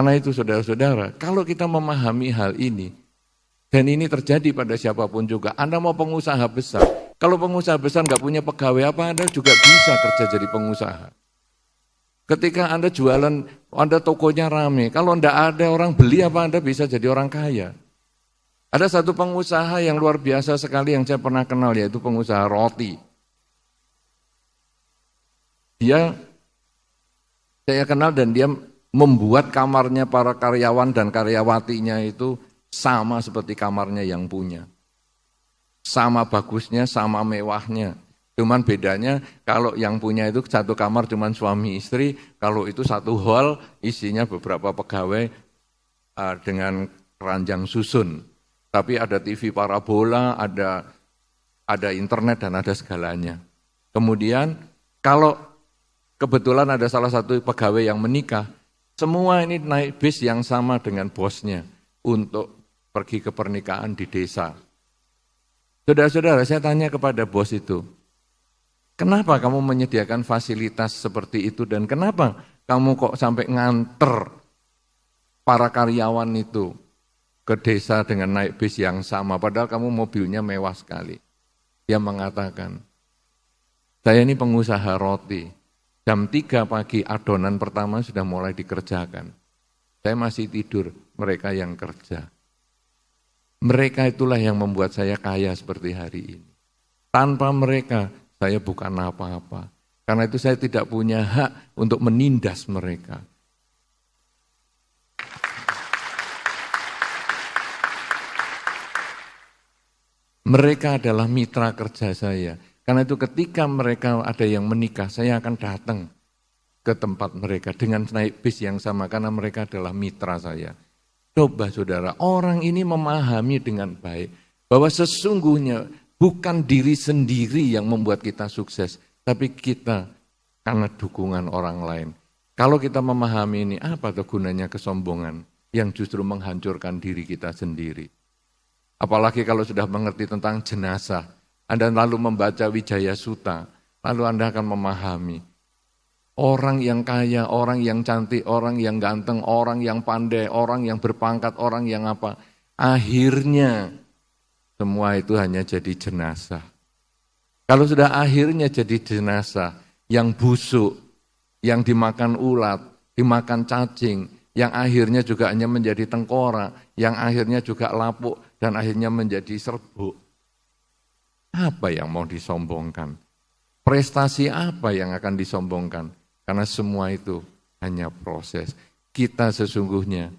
Karena itu saudara-saudara, kalau kita memahami hal ini, dan ini terjadi pada siapapun juga, Anda mau pengusaha besar, kalau pengusaha besar nggak punya pegawai apa, Anda juga bisa kerja jadi pengusaha. Ketika Anda jualan, Anda tokonya rame, kalau nggak ada orang beli apa Anda bisa jadi orang kaya. Ada satu pengusaha yang luar biasa sekali yang saya pernah kenal, yaitu pengusaha roti. Saya kenal dan dia membuat kamarnya para karyawan dan karyawatinya itu sama seperti kamarnya yang punya. Sama bagusnya, sama mewahnya. Cuman bedanya kalau yang punya itu satu kamar cuman suami istri, kalau itu satu hall isinya beberapa pegawai dengan keranjang susun. Tapi ada TV parabola, ada internet dan ada segalanya. Kemudian kalau kebetulan ada salah satu pegawai yang menikah, semua ini naik bis yang sama dengan bosnya untuk pergi ke pernikahan di desa. Saudara-saudara, saya tanya kepada bos itu, kenapa kamu menyediakan fasilitas seperti itu dan kenapa kamu kok sampai nganter para karyawan itu ke desa dengan naik bis yang sama, padahal kamu mobilnya mewah sekali. Dia mengatakan, saya ini pengusaha roti, jam 3 pagi adonan pertama sudah mulai dikerjakan. Saya masih tidur, mereka yang kerja. Mereka itulah yang membuat saya kaya seperti hari ini. Tanpa mereka, saya bukan apa-apa. Karena itu saya tidak punya hak untuk menindas mereka. Mereka adalah mitra kerja saya. Karena itu ketika mereka ada yang menikah, saya akan datang ke tempat mereka dengan naik bis yang sama. Karena mereka adalah mitra saya. Coba saudara, orang ini memahami dengan baik bahwa sesungguhnya bukan diri sendiri yang membuat kita sukses, tapi kita karena dukungan orang lain. Kalau kita memahami ini, apa tuh gunanya kesombongan yang justru menghancurkan diri kita sendiri? Apalagi kalau sudah mengerti tentang jenazah, Anda lalu membaca Wijaya Sutta, lalu Anda akan memahami. Orang yang kaya, orang yang cantik, orang yang ganteng, orang yang pandai, orang yang berpangkat, orang yang apa. Akhirnya semua itu hanya jadi jenazah. Kalau sudah akhirnya jadi jenazah, yang busuk, yang dimakan ulat, dimakan cacing, yang akhirnya juga hanya menjadi tengkorak, yang akhirnya juga lapuk, dan akhirnya menjadi serbuk. Apa yang mau disombongkan? Prestasi apa yang akan disombongkan? Karena semua itu hanya proses. Kita sesungguhnya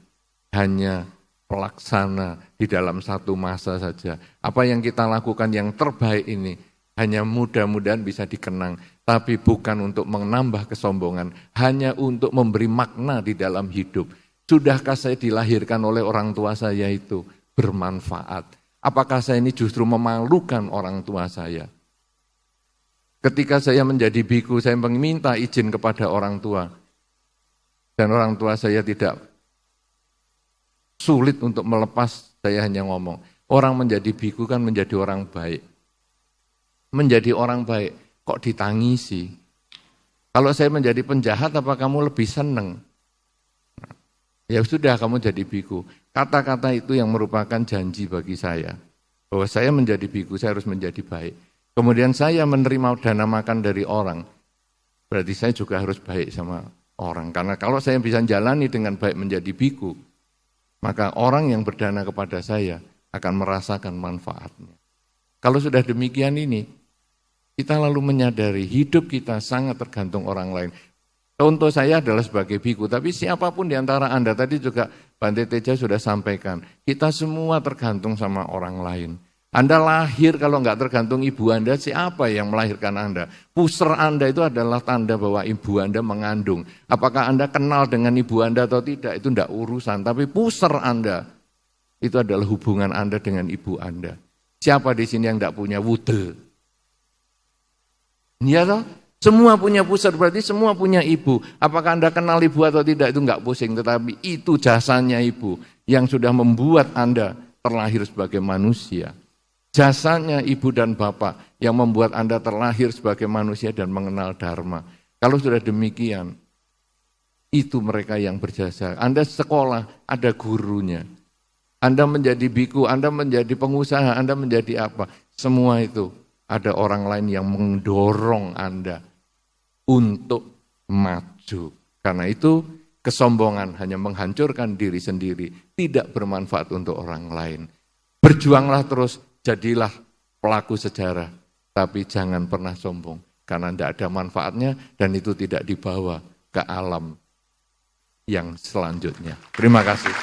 hanya pelaksana di dalam satu masa saja. Apa yang kita lakukan yang terbaik ini hanya mudah-mudahan bisa dikenang. Tapi bukan untuk menambah kesombongan, hanya untuk memberi makna di dalam hidup. Sudahkah saya dilahirkan oleh orang tua saya itu bermanfaat? Apakah saya ini justru memalukan orang tua saya? Ketika saya menjadi biku, saya meminta izin kepada orang tua. Dan orang tua saya tidak sulit untuk melepas, saya hanya ngomong. Orang menjadi biku kan menjadi orang baik. Menjadi orang baik, kok ditangisi? Kalau saya menjadi penjahat, apa kamu lebih senang? Ya sudah, kamu jadi biku. Kata-kata itu yang merupakan janji bagi saya. Bahwa saya menjadi biku, saya harus menjadi baik. Kemudian saya menerima dana makan dari orang. Berarti saya juga harus baik sama orang. Karena kalau saya bisa jalani dengan baik menjadi biku, maka orang yang berdana kepada saya akan merasakan manfaatnya. Kalau sudah demikian ini, kita lalu menyadari hidup kita sangat tergantung orang lain. Contoh saya adalah sebagai biku, tapi siapapun di antara Anda, tadi juga Bante Teja sudah sampaikan, kita semua tergantung sama orang lain. Anda lahir kalau nggak tergantung ibu Anda, siapa yang melahirkan Anda? Puser Anda itu adalah tanda bahwa ibu Anda mengandung. Apakah Anda kenal dengan ibu Anda atau tidak, itu enggak urusan. Tapi puser Anda, itu adalah hubungan Anda dengan ibu Anda. Siapa di sini yang enggak punya wudel? Iya toh? Semua punya pusar, berarti semua punya ibu. Apakah Anda kenal ibu atau tidak, itu enggak pusing. Tetapi itu jasanya ibu yang sudah membuat Anda terlahir sebagai manusia. Jasanya ibu dan bapak yang membuat Anda terlahir sebagai manusia dan mengenal dharma. Kalau sudah demikian, Itu mereka yang berjasa. Anda sekolah, ada gurunya. Anda menjadi biku, Anda menjadi pengusaha, Anda menjadi apa. Semua itu ada orang lain yang mendorong Anda untuk maju. Karena itu kesombongan hanya menghancurkan diri sendiri, tidak bermanfaat untuk orang lain. Berjuanglah terus, jadilah pelaku sejarah, tapi jangan pernah sombong. Karena tidak ada manfaatnya dan itu tidak dibawa ke alam yang selanjutnya. Terima kasih.